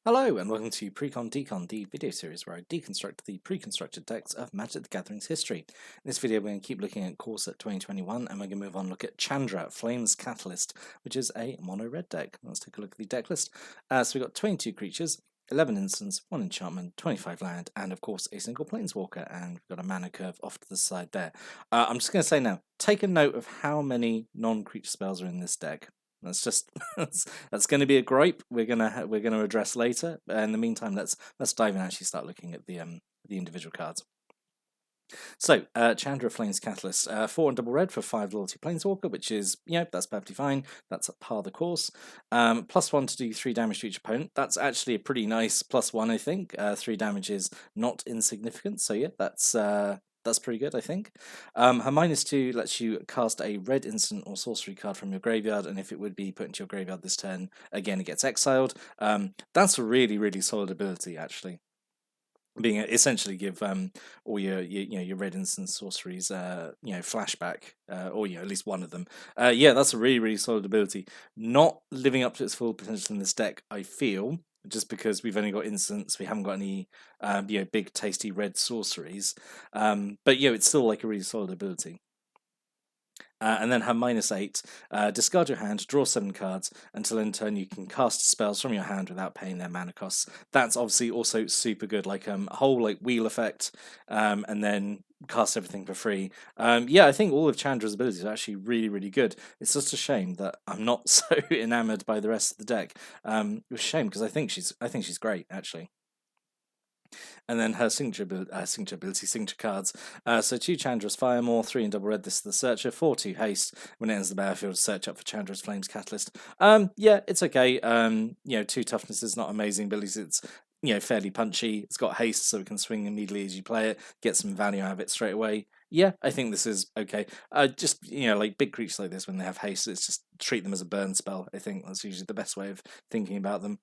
Hello and welcome to Precon Decon, the video series where I deconstruct the pre-constructed decks of Magic the Gathering's history. In this video we're going to keep looking at Corset 2021 and we're going to move on and look at Chandra, Flames Catalyst, which is a mono-red deck. Let's take a look at the deck list. So we've got 22 creatures, 11 instants, 1 enchantment, 25 land, and of course a single Planeswalker, and we've got a mana curve off to the side there. I'm just going to say now, take a note of how many non-creature spells are in this deck. That's just that's going to be a gripe we're gonna address later. In the meantime, let's dive in and actually start looking at the individual cards. So, Chandra Flames Catalyst, 4 and double red for 5 loyalty Planeswalker, which is, that's perfectly fine. That's at par the course. +1 to do 3 damage to each opponent. That's actually a pretty nice +1, I think. 3 damage is not insignificant, so yeah, that's pretty good, I think. Her -2 lets you cast a red instant or sorcery card from your graveyard, and if it would be put into your graveyard this turn, again, it gets exiled. That's a really, really solid ability, actually. Being essentially give all your red instant sorceries flashback, or at least one of them. Yeah, that's a really, really solid ability. Not living up to its full potential in this deck, I feel, just because we've only got instants, we haven't got any big tasty red sorceries. But it's still like a really solid ability. And then her -8, discard your hand, draw 7 cards, until in turn you can cast spells from your hand without paying their mana costs. That's obviously also super good, like a whole wheel effect, and then cast everything for free. I think all of Chandra's abilities are actually really, really good. It's just a shame that I'm not so enamored by the rest of the deck. It's a shame because I think she's great, actually. And then her signature cards. So 2 Chandra's Firemore, 3 in double red, this is the Searcher, 4/2 haste. When it enters the battlefield, search up for Chandra's Flames Catalyst. It's okay. 2 toughness is not amazing, but at least it's fairly punchy. It's got haste, so it can swing immediately as you play it, get some value out of it straight away. Yeah, I think this is okay. Just like big creatures like this, when they have haste, it's just treat them as a burn spell. I think that's usually the best way of thinking about them.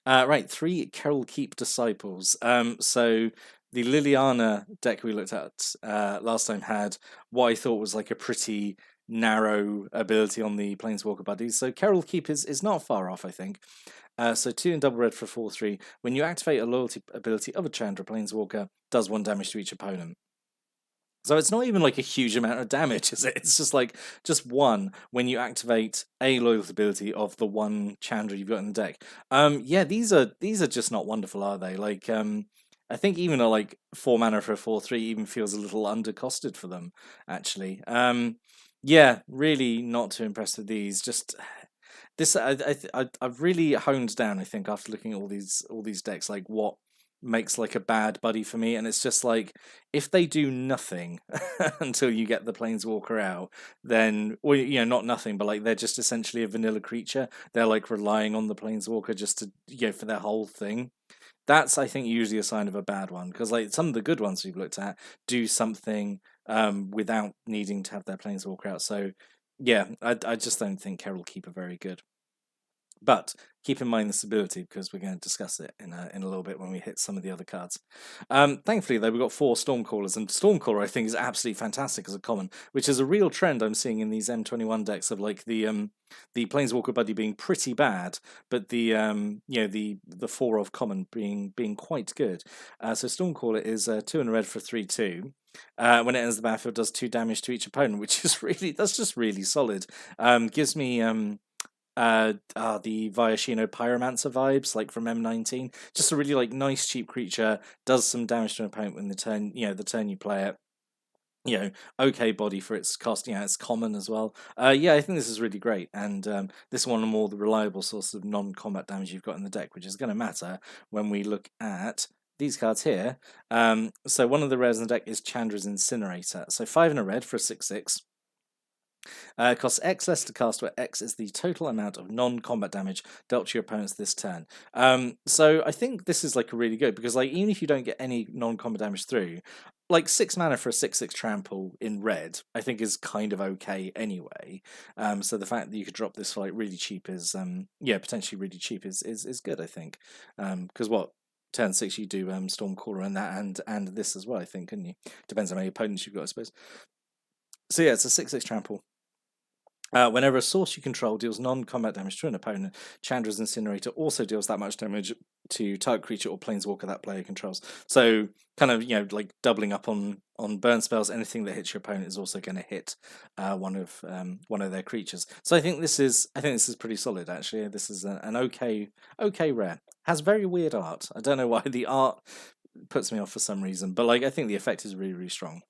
Right, 3 Carol Keep Disciples. So the Liliana deck we looked at last time had what I thought was like a pretty narrow ability on the Planeswalker buddies. So Carol Keep is not far off, I think. So 2 in double red for 4/3. When you activate a loyalty ability of a Chandra Planeswalker, does 1 damage to each opponent. So it's not even like a huge amount of damage, is it? It's just 1 when you activate a loyalty ability of the 1 Chandra you've got in the deck. These are just not wonderful, are they? I think even a 4 mana for a 4/3 even feels a little undercosted for them, actually. Really not too impressed with these. Just this, I've really honed down, I think, after looking at all these decks, like what makes like a bad buddy for me, and it's just like if they do nothing until you get the Planeswalker out, then not nothing, but like they're just essentially a vanilla creature. They're like relying on the Planeswalker just to for their whole thing. That's, I think, usually a sign of a bad one, because like some of the good ones we've looked at do something without needing to have their Planeswalker out. So yeah, I just don't think Carol Keep are very good. But keep in mind this ability, because we're going to discuss it in a little bit when we hit some of the other cards. Thankfully, though, we've got 4 Stormcallers, and Stormcaller, I think, is absolutely fantastic as a common, which is a real trend I'm seeing in these M21 decks of like the Planeswalker buddy being pretty bad, but the 4 of common being quite good. So Stormcaller is 2 in red for 3/2. When it enters the battlefield, does 2 damage to each opponent, which is that's just really solid. Gives me the Viashino Pyromancer vibes, like from M19. Just a really nice cheap creature, does some damage to an opponent when the turn you play it. Okay body for its cost. It's common as well. I think this is really great, and this is one of the more reliable sources of non-combat damage you've got in the deck, which is going to matter when we look at these cards here. So one of the rares in the deck is Chandra's Incinerator. So 5 in a red for a 6/6. Costs X less to cast, where X is the total amount of non-combat damage dealt to your opponents this turn. So I think this is really good, because even if you don't get any non-combat damage through, 6 mana for a 6/6 trample in red, I think is kind of okay anyway. So the fact that you could drop this for really cheap is potentially really cheap is good, I think. Because turn 6 you do Stormcaller and that and this as well, I think, couldn't you? Depends on how many opponents you've got, I suppose. So yeah, it's a 6/6 trample. Whenever a source you control deals non-combat damage to an opponent, Chandra's Incinerator also deals that much damage to target creature or planeswalker that player controls. So kind of, like doubling up on burn spells. Anything that hits your opponent is also going to hit one of their creatures. So I think this is pretty solid actually. This is an okay rare. Has very weird art. I don't know why the art puts me off for some reason, but I think the effect is really strong.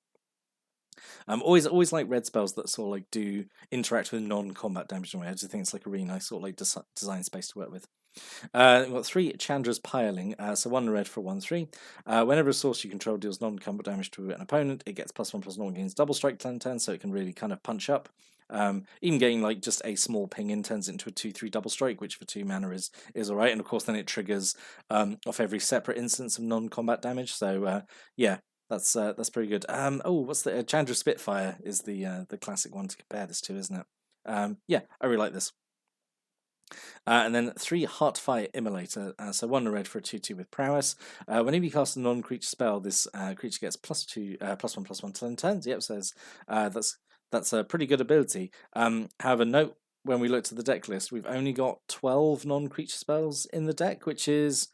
Always like red spells that sort of do interact with non-combat damage in a way. I just think it's a really nice sort of design space to work with. We've got 3 Chandra's Piling, so 1 red for 1/3. Whenever a source you control deals non-combat damage to an opponent, it gets +1/+1 gains double strike turn, so it can really kind of punch up. Even getting just a small ping in turns into a 2/3 double strike, which for 2 mana is alright. And of course, then it triggers off every separate instance of non-combat damage. So yeah. That's pretty good. What's the Chandra Spitfire is the classic one to compare this to, isn't it? Yeah, I really like this. And then 3 Heartfire Immolator, so 1 red for a 2/2 with prowess. Whenever you cast a non-creature spell, this creature gets +1/+1 to turns. Yep, says that's a pretty good ability. However, note when we looked at the deck list, we've only got 12 non-creature spells in the deck, which is,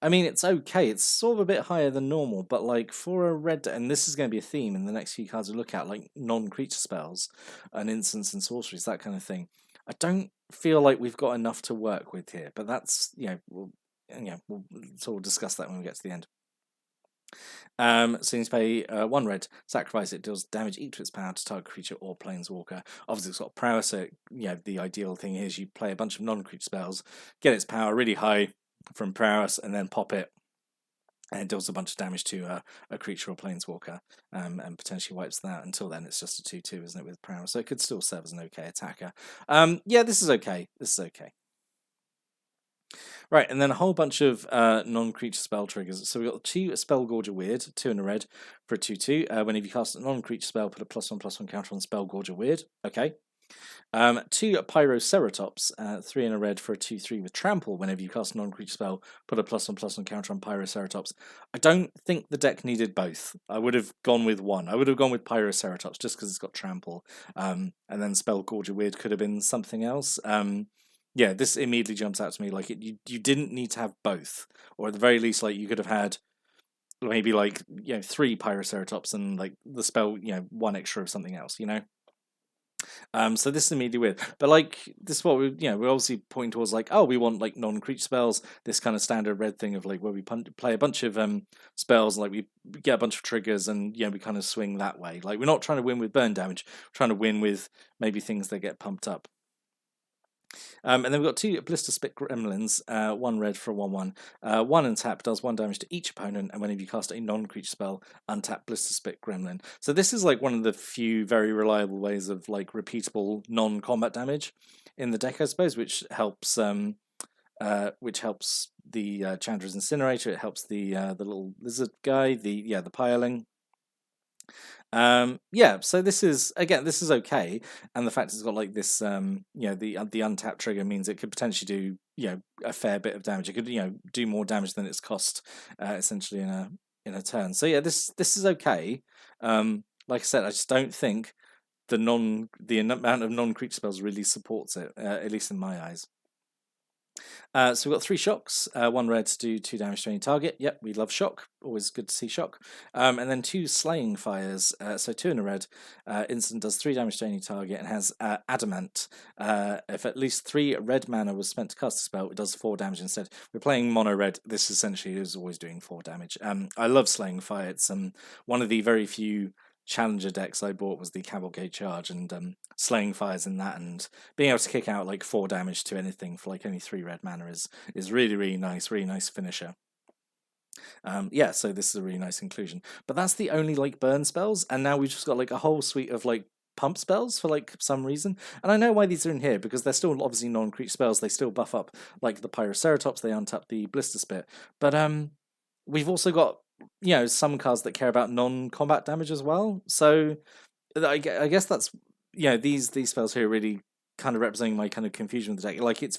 I mean, it's okay. It's sort of a bit higher than normal, but for a red, and this is going to be a theme in the next few cards we look at, non-creature spells, and instants and sorceries, that kind of thing. I don't feel like we've got enough to work with here, but that's we'll sort of discuss that when we get to the end. So you need to pay 1 red, sacrifice it, deals damage equal to its power to target creature or planeswalker. Obviously, it's got prowess, so the ideal thing is you play a bunch of non-creature spells, get its power really high from prowess, and then pop it, and it deals a bunch of damage to a creature or planeswalker, and potentially wipes that. Until then, it's just a 2/2, isn't it, with prowess? So it could still serve as an okay attacker. Yeah, this is okay. Right, and then a whole bunch of non-creature spell triggers. So we've got 2 Spellgorger Weird, 2 and a red for a 2/2. Whenever you cast a non-creature spell, put a +1/+1 counter on Spellgorger Weird. Okay. 2 Pyroceratops, 3 and a red for a 2/3 with trample. Whenever you cast a non-creature spell, put a +1/+1 counter on Pyroceratops. I don't think the deck needed both. I would have gone with one. I would have gone with Pyroceratops just because it's got trample. And then Spellgorger Weird could have been something else. Yeah, this immediately jumps out to me. You didn't need to have both, or at the very least, you could have had maybe 3 Pyroceratops and the spell, 1 extra of something else. So this is immediately weird, but this is what we're obviously pointing towards. We want non-creature spells. This kind of standard red thing of where we play a bunch of spells, we get a bunch of triggers, and we kind of swing that way. We're not trying to win with burn damage. We're trying to win with maybe things that get pumped up. And then we've got 2 Blister Spit Gremlins, 1 red for a 1/1. 1 untap does 1 damage to each opponent, and whenever you cast a non-creature spell, untap Blister Spit Gremlin. So this is one of the few very reliable ways of repeatable non-combat damage in the deck, I suppose, which helps the Chandra's Incinerator. It helps the little lizard guy, the piling. So this is okay, and the fact it's got this the untap trigger means it could potentially do a fair bit of damage. It could do more damage than its cost essentially in a turn. So yeah, this is okay. Like I said, I just don't think the amount of non-creature spells really supports it, at least in my eyes. So we've got 3 shocks, 1 red to do 2 damage to any target. Yep, we love shock. Always good to see shock. And then 2 slaying fires, so 2 and a red. Instant does 3 damage to any target and has adamant. If at least 3 red mana was spent to cast a spell, it does 4 damage instead. We're playing mono red. This essentially is always doing 4 damage. I love slaying fire. It's one of the very few challenger decks I bought was the Cavalcade Charge, and slaying fires in that, and being able to kick out 4 damage to anything for only 3 red mana is really nice finisher. So this is a really nice inclusion, but that's the only burn spells, and now we've just got a whole suite of pump spells for some reason. And I know why these are in here, because they're still obviously non-creature spells. They still buff up the Pyroceratops, they untap the Blister Spit, but we've also got some cards that care about non-combat damage as well. So I guess that's these spells here really kind of representing my kind of confusion with the deck. It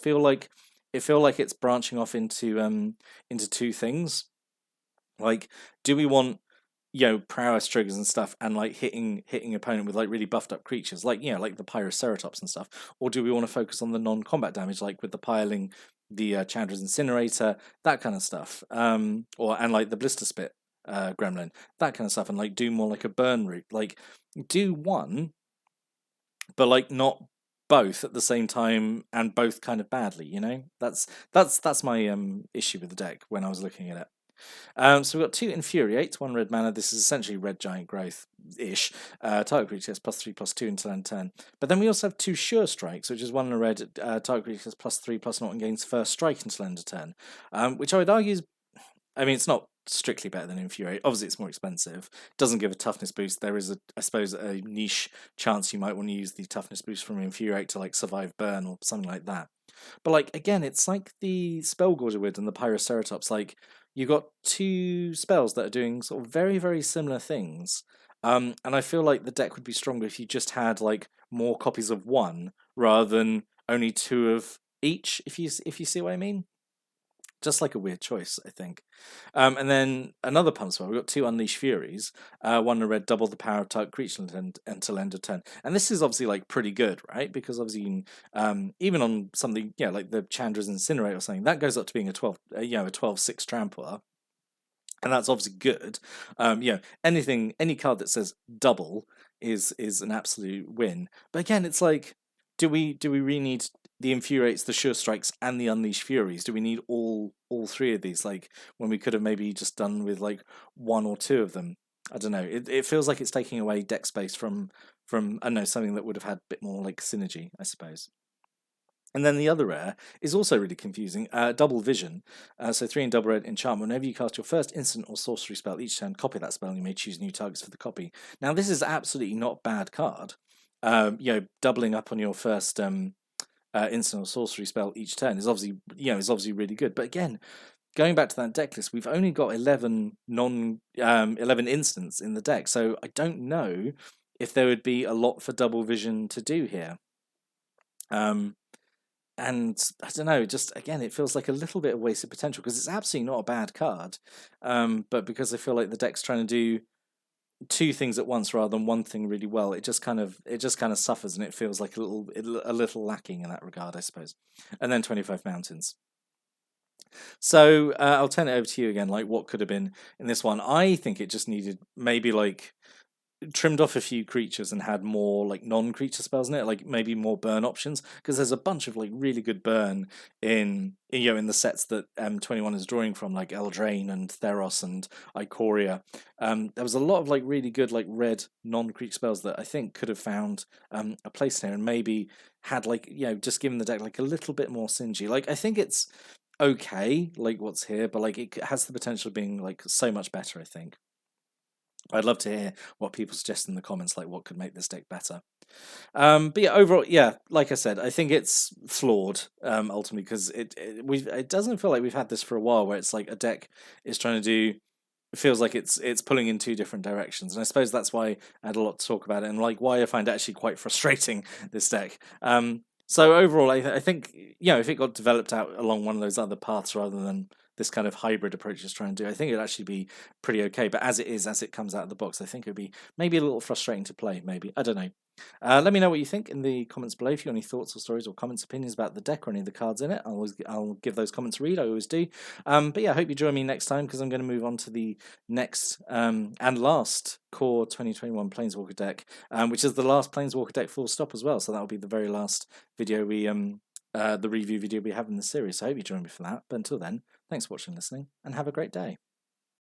feel like it's branching off into 2 things. Do we want prowess triggers and stuff, and like hitting opponent with like really buffed up creatures, like like the Pyroceratops and stuff, or do we want to focus on the non-combat damage, like with the piling, the Chandra's Incinerator, that kind of stuff, and like the Blister Spit gremlin, that kind of stuff, and like do more like a burn route, like do one, but like not both at the same time and both kind of badly. That's my issue with the deck when I was looking at it. So we've got 2 Infuriate, 1 red mana. This is essentially red giant growth-ish. Target creature has +3/+2 until end turn. But then we also have 2 Sure Strikes, which is 1 red, target creature has +3/+0 and gains first strike until end of turn. Which I would argue is, it's not strictly better than Infuriate. Obviously, it's more expensive. Doesn't give a toughness boost. There is, I suppose, a niche chance you might want to use the toughness boost from Infuriate to like survive burn or something like that. But like again, it's like the Spellgorger Wid and the Pyroceratops. Like you got 2 spells that are doing sort of very, very similar things. And I feel like the deck would be stronger if you just had like more copies of one rather than only 2 of each. If you see what I mean. Just like a weird choice, I think. And then another pump spell. We've got 2 Unleash Furies. 1 red, double the power of target creature until end of turn. And this is obviously like pretty good, right? Because obviously you can, even on something, like the Chandra's Incinerate or something, that goes up to being a 12/6 trampler. And that's obviously good. Any card that says double is an absolute win. But again, it's like, do we really need the Infuriates, the Sure Strikes, and the Unleash Furies? Do we need all 3 of these? Like when we could have maybe just done with like 1 or 2 of them. I don't know. It feels like it's taking away deck space from I don't know, something that would have had a bit more like synergy, I suppose. And then the other rare is also really confusing. Double Vision. So 3 in double red enchantment. Whenever you cast your first instant or sorcery spell each turn, copy that spell and you may choose new targets for the copy. Now, this is absolutely not a bad card. Doubling up on your first instant or sorcery spell each turn is obviously really good. But again, going back to that deck list, we've only got 11 11 instants in the deck. So I don't know if there would be a lot for Double Vision to do here. And I don't know, just again, it feels like a little bit of wasted potential because it's absolutely not a bad card. But because I feel like the deck's trying to do 2 things at once rather than one thing really well, it just kind of suffers, and it feels like a little lacking in that regard, I suppose. And then 25 Mountains. So I'll turn it over to you again. Like, what could have been in this one? I think it just needed maybe like trimmed off a few creatures and had more like non-creature spells in it, like maybe more burn options, because there's a bunch of like really good burn in the sets that 21 is drawing from, like Eldraine and Theros and Ikoria. There was a lot of like really good like red non-creature spells that I think could have found a place here and maybe had like just given the deck like a little bit more synergy. Like I think it's okay, like what's here, but like it has the potential of being like so much better, I think. I'd love to hear what people suggest in the comments, like what could make this deck better. But yeah, overall, like I said, I think it's flawed ultimately because it doesn't feel like we've had this for a while, where it's like a deck is trying to do. It feels like it's pulling in 2 different directions, and I suppose that's why I had a lot to talk about it, and like why I find it actually quite frustrating, this deck. So overall, I think if it got developed out along one of those other paths rather than this kind of hybrid approach is trying to do, I think it'd actually be pretty okay. But as it comes out of the box, I think it'd be maybe a little frustrating to play. Maybe, I don't know. Let me know what you think in the comments below. If you have any thoughts or stories or comments, opinions about the deck or any of the cards in it, I'll give those comments a read. I always do. But yeah, I hope you join me next time, because I'm going to move on to the next and last core 2021 Planeswalker deck, which is the last Planeswalker deck full stop as well. So that will be the very last video the review video we have in the series. So I hope you join me for that. But until then, thanks for watching and listening, and have a great day.